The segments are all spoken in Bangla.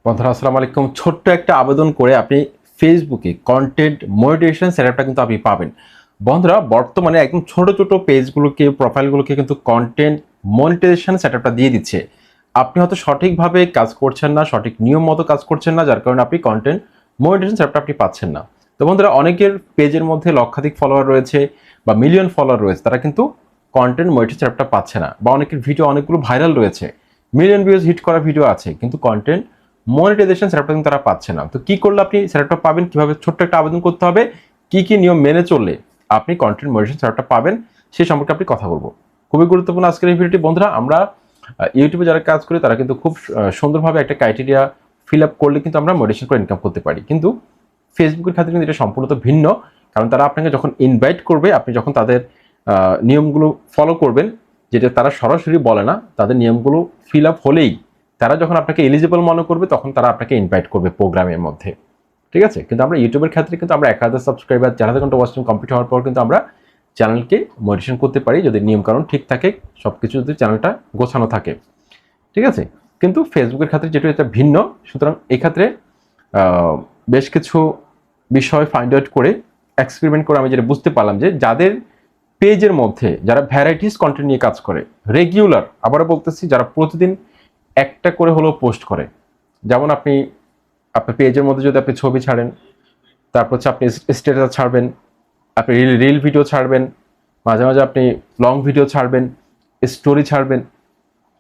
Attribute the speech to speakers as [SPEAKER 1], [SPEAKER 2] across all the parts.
[SPEAKER 1] বন্ধুরা আসসালামু আলাইকুম। ছোট্ট একটা আবেদন করে আপনি ফেসবুকে কন্টেন্ট মনিটাইজেশন সেটআপটা কিন্তু আপনি পাবেন। বন্ধুরা বর্তমানে একদম ছোট ছোট পেজগুলোকে প্রোফাইলগুলোকে কিন্তু কন্টেন্ট মনিটাইজেশন সেটআপটা দিয়ে দিচ্ছে। আপনি হয়তো সঠিকভাবে কাজ করছেন না, সঠিক নিয়ম মতো কাজ করছেন না, যার কারণে আপনি কন্টেন্ট মনিটাইজেশন সেটআপটা আপনি পাচ্ছেন না। তো বন্ধুরা অনেকের পেজের মধ্যে লক্ষাধিক ফলোয়ার রয়েছে বা মিলিয়ন ফলোয়ার রয়েছে, তারা কিন্তু কন্টেন্ট মনিটাইজেশন সেটআপটা পাচ্ছে না, বা অনেকের ভিডিও অনেকগুলো ভাইরাল রয়েছে, মিলিয়ন ভিউজ হিট করা ভিডিও আছে, কিন্তু কন্টেন্ট মনিটাইজেশন সেটআপটা কিন্তু তারা পাচ্ছে না। তো কি করলে আপনি সেটআপটা পাবেন, কিভাবে ছোট্ট একটা আবেদন করতে হবে, কি কি নিয়ম মেনে চললে আপনি কন্টেন্ট মনিটাইজেশন সেটআপটা পাবেন, সেই সম্পর্কে আপনি কথা বলবো। খুবই গুরুত্বপূর্ণ আজকের এই ভিডিওটি। বন্ধুরা আমরা ইউটিউবে যারা কাজ করি তারা কিন্তু খুব সুন্দরভাবে একটা ক্রাইটেরিয়া ফিল আপ করলে কিন্তু আমরা মনিটাইজেশন করে ইনকাম করতে পারি, কিন্তু ফেসবুকের ক্ষেত্রে কিন্তু এটা সম্পূর্ণত ভিন্ন। কারণ তারা আপনাকে যখন ইনভাইট করবে, আপনি যখন তাদের নিয়মগুলো ফলো করবেন, যেটা তারা সরাসরি বলে না, তাদের নিয়মগুলো ফিল আপ হলেই তারা যখন আপনাকে এলিজিবল মনে করবে, তখন তারা আপনাকে ইনভাইট করবে প্রোগ্রামের মধ্যে। ঠিক আছে? কিন্তু আমরা ইউটিউবের ক্ষেত্রে কিন্তু আমরা 1000 সাবস্ক্রাইবার, 4000 ঘন্টা ওয়াচ টাইম কমপ্লিট হওয়ার পর কিন্তু আমরা চ্যানেলকে মনিটাইজেশন করতে পারি, যদি নিয়মকানুন ঠিক থাকে, সবকিছু যদি চ্যানেলটা গোছানো থাকে। ঠিক আছে? কিন্তু ফেসবুকের ক্ষেত্রে যেটা এটা ভিন্ন। সুতরাং এক্ষেত্রে বেশ কিছু বিষয় ফাইন্ড আউট করে এক্সপেরিমেন্ট করে আমি যেটা বুঝতে পারলাম যে যাদের পেজের মধ্যে যারা ভ্যারাইটিস কন্টেন্ট নিয়ে কাজ করে, রেগুলার, আবারও বলতেছি, যারা প্রতিদিন একটা করে হলেও পোস্ট করে, যেমন আপনি আপনার পেজের মধ্যে যদি আপনি ছবি ছাড়েন, তারপর হচ্ছে আপনি স্ট্যাটাস ছাড়বেন, আপনি রিল ভিডিও ছাড়বেন, মাঝে মাঝে আপনি লং ভিডিও ছাড়বেন, স্টোরি ছাড়বেন,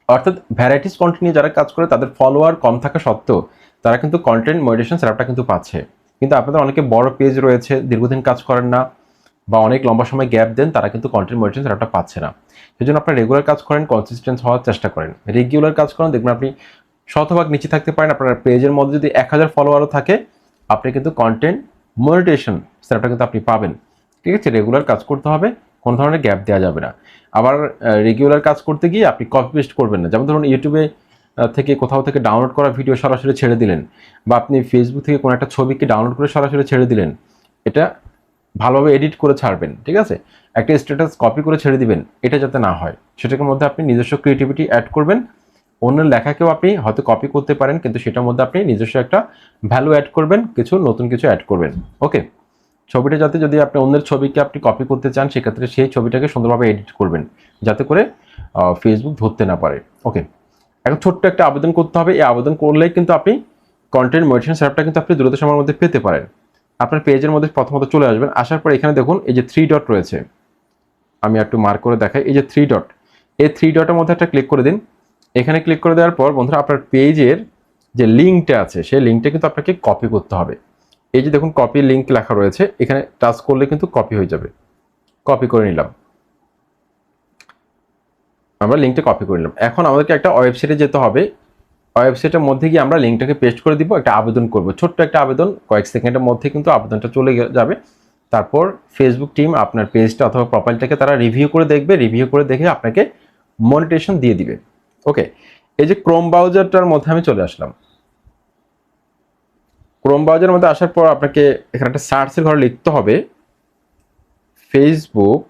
[SPEAKER 1] অর্থাৎ ভ্যারাইটিস কন্টেন্ট নিয়ে যারা কাজ করে তাদের ফলোয়ার কম থাকা সত্ত্বেও তারা কিন্তু কন্টেন্ট মনিটাইজেশন সেটআপটা কিন্তু পাচ্ছে। কিন্তু আপনাদের অনেকে বড় পেজ রয়েছে, দীর্ঘদিন কাজ করেন না, বা অনেক লম্বা সময় গ্যাপ দেন, তারা কিন্তু কন্টেন্ট মনিটাইজেশন সেটআপটা পাচ্ছে না। সেজন্য আপনারা রেগুলার কাজ করেন, কনসিস্টেন্ট হওয়ার চেষ্টা করেন। রেগুলার কাজ করেন, দেখবেন আপনি শতভাগ নিচে থাকতে পারেন। আপনার পেজের মধ্যে যদি 1000 ফলোয়ারও থাকে, আপনি কিন্তু কন্টেন্ট মনিটাইজেশন সেটআপটা কিন্তু আপনি পাবেন। ঠিক আছে? রেগুলার কাজ করতে হবে, কোনো ধরনের গ্যাপ দেওয়া যাবে না। আবার রেগুলার কাজ করতে গিয়ে আপনি কপি পেস্ট করবেন না। যেমন ধরুন ইউটিউবে থেকে কোথাও থেকে ডাউনলোড করা ভিডিও সরাসরি ছেড়ে দিলেন, বা আপনি ফেসবুক থেকে কোনো একটা ছবিকে ডাউনলোড করে সরাসরি ছেড়ে দিলেন। এটা ভালোভাবে এডিট করে ছাড়বেন। ঠিক আছে? একটা স্ট্যাটাস কপি করে ছেড়ে দিবেন, এটা যাতে না হয়, সেটার মধ্যে আপনি নিজস্ব ক্রিয়েটিভিটি অ্যাড করবেন। অন্যের লেখাকেও আপনি হয়তো কপি করতে পারেন, কিন্তু সেটার মধ্যে আপনি নিজস্ব একটা ভ্যালু অ্যাড করবেন, কিছু নতুন কিছু অ্যাড করবেন। ওকে? ছবিটা যাতে, যদি আপনি অন্যের ছবিকে আপনি কপি করতে চান, সেক্ষেত্রে সেই ছবিটাকে সুন্দরভাবে এডিট করবেন, যাতে করে ফেসবুক ধরতে না পারে। ওকে? এখন ছোট্ট একটা আবেদন করতে হবে। এই আবেদন করলেই কিন্তু আপনি কন্টেন্ট মনিটাইজেশন সেটআপটা কিন্তু আপনি দ্রুত সময়ের মধ্যে পেতে পারেন। আপনার পেজের মধ্যে প্রথমত চলে আসবেন, আসার পর এখানে দেখুন এই যে 3 ডট রয়েছে, আমি একটু মার্ক করে দেখাই। এই যে 3 ডট, এই 3 ডটের মধ্যে একটা ক্লিক করে দিন। এখানে ক্লিক করে দেওয়ার পর বন্ধুরা আপনার পেজের যে লিঙ্কটা আছে, সেই লিঙ্কটা কিন্তু আপনাকে কপি করতে হবে। এই যে দেখুন কপি লিঙ্ক লেখা রয়েছে, এখানে টাচ করলে কিন্তু কপি হয়ে যাবে। কপি করে নিলাম, আমরা লিঙ্কটা কপি করে নিলাম। এখন আমাদেরকে একটা ওয়েবসাইটে যেতে হবে। ওয়েবসাইটের মধ্যে গিয়ে আমরা লিঙ্কটাকে পেস্ট করে দিব, একটা আবেদন করব, ছোট্ট একটা আবেদন, কয়েক সেকেন্ডের মধ্যে কিন্তু আবেদনটা চলে যাবে। তারপর ফেসবুক টিম আপনার পেজটা অথবা প্রোফাইলটাকে তারা রিভিউ করে দেখবে, রিভিউ করে দেখে আপনাকে মনিটাইজেশন দিয়ে দিবে। ওকে? এই যে ক্রোম ব্রাউজারটার মধ্যে আমি চলে আসলাম। ক্রোম ব্রাউজারের মধ্যে আসার পর আপনাকে এখানে একটা সার্চের ঘরে লিখতে হবে ফেসবুক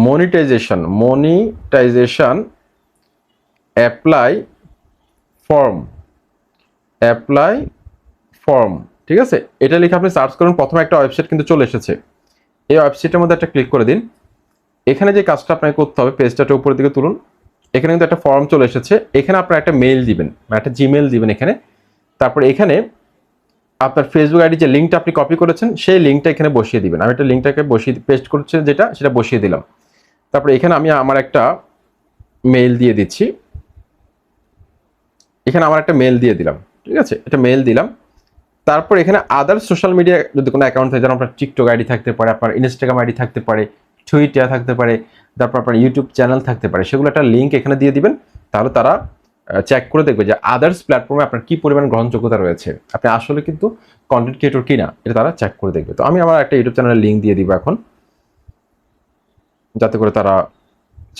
[SPEAKER 1] মনিটাইজেশন অ্যাপ্লাই ফর্ম। ঠিক আছে? এটা লিখে আপনি সার্চ করুন, প্রথমে একটা ওয়েবসাইট কিন্তু চলে এসেছে। এই ওয়েবসাইটের মধ্যে একটা ক্লিক করে দিন। এখানে যে কাজটা আপনাকে করতে হবে, পেজটাটা উপরের দিকে তুলুন। এখানে কিন্তু একটা ফর্ম চলে এসেছে। এখানে আপনার একটা মেইল দিবেন, একটা জিমেইল দিবেন এখানে। তারপর এখানে আপনার ফেসবুক আইডি যে লিঙ্কটা আপনি কপি করেছেন, সেই লিঙ্কটা এখানে বসিয়ে দিবেন। আমি একটা লিঙ্কটাকে বসিয়ে পেস্ট করছি, যেটা সেটা বসিয়ে দিলাম। তারপরে এখানে আমি আমার একটা মেইল দিয়ে দিচ্ছি। এখানে আমার একটা মেইল দিয়ে দিলাম। ঠিক আছে? এটা মেইল দিলাম। তারপর এখানে আদার সোশ্যাল মিডিয়া যদি কোনো অ্যাকাউন্ট থাকে, যেমন আপনার টিকটক আইডি থাকতে পারে, আপনার ইনস্টাগ্রাম আইডি থাকতে পারে, টুইটার থাকতে পারে, তারপর আপনার ইউটিউব চ্যানেল থাকতে পারে, সেগুলো একটা লিঙ্ক এখানে দিয়ে দিবেন। তাহলে তারা চেক করে দেখবে যে আদার্স প্ল্যাটফর্মে আপনার কি পরিমাণ গ্রহণযোগ্যতা রয়েছে, আপনি আসলে কিন্তু কন্টেন্ট ক্রিয়েটর কিনা, এটা তারা চেক করে দেখবে। তো আমি আমার একটা ইউটিউব চ্যানেলের লিঙ্ক দিয়ে দিব এখন, যাতে করে তারা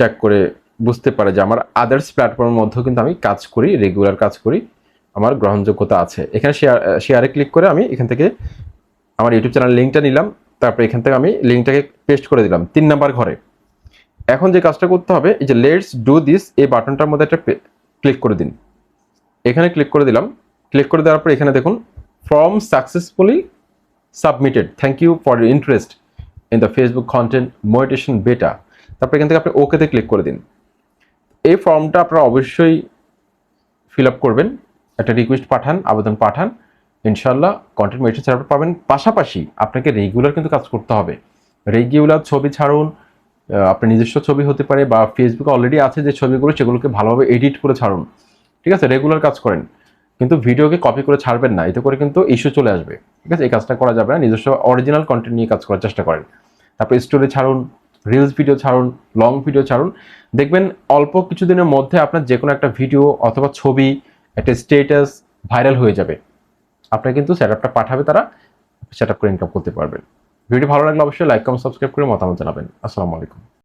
[SPEAKER 1] চেক করে বুঝতে পারে যে আমার আদার্স প্ল্যাটফর্মের মধ্যেও কিন্তু আমি কাজ করি, রেগুলার কাজ করি, আমার গ্রহণযোগ্যতা আছে। এখানে শেয়ারে ক্লিক করে আমি এখান থেকে আমার ইউটিউব চ্যানেল লিঙ্কটা নিলাম। তারপর এখান থেকে আমি লিঙ্কটাকে পেস্ট করে দিলাম 3 নাম্বার ঘরে। এখন যে কাজটা করতে হবে, এই যে লেটস ডু দিস, এই বাটনটার মধ্যে একটা ক্লিক করে দিন। এখানে ক্লিক করে দিলাম। ক্লিক করে দেওয়ার পর এখানে দেখুন form successfully submitted, thank you for your interest in the Facebook content monetization beta. তারপর এখান থেকে আপনি ওকেতে ক্লিক করে দিন। এই ফর্মটা আপনারা অবশ্যই ফিল আপ করবেন, একটা রিকোয়েস্ট পাঠান, আবেদন পাঠান, ইনশাল্লাহ কন্টেন্ট মনিটাইজেশন সার্টিফিকেট পাবেন। পাশাপাশি আপনাকে রেগুলার কিন্তু কাজ করতে হবে। রেগুলার ছবি ছাড়ুন, আপনার নিজস্ব ছবি হতে পারে বা ফেসবুকে অলরেডি আছে যে ছবিগুলো সেগুলোকে ভালোভাবে এডিট করে ছাড়ুন, ঠিক আছে? রেগুলার কাজ করেন, কিন্তু ভিডিওকে কপি করে ছাড়বেন না, এতে করে কিন্তু ইস্যু চলে আসবে, ঠিক আছে? এই কাজটা করা যাবে না, নিজস্ব অরিজিনাল কন্টেন্ট নিয়ে কাজ করার চেষ্টা করেন। তারপর স্টোরি ছাড়ুন, রিলস ভিডিও ছাড়ুন, লং ভিডিও ছাড়ুন, দেখবেন অল্প কিছুদিনের মধ্যে আপনার যে কোনো একটা ভিডিও অথবা ছবি, একটা স্টেটাস ভাইরাল হয়ে যাবে। আপনার কিন্তু সেট আপটা পাঠাবে তারা, সেট আপ করে ইনকাম করতে পারবেন। ভিডিও ভালো লাগলে অবশ্যই লাইক কমেন্ট সাবস্ক্রাইব করে মতামত জানাবেন। আসসালামু আলাইকুম।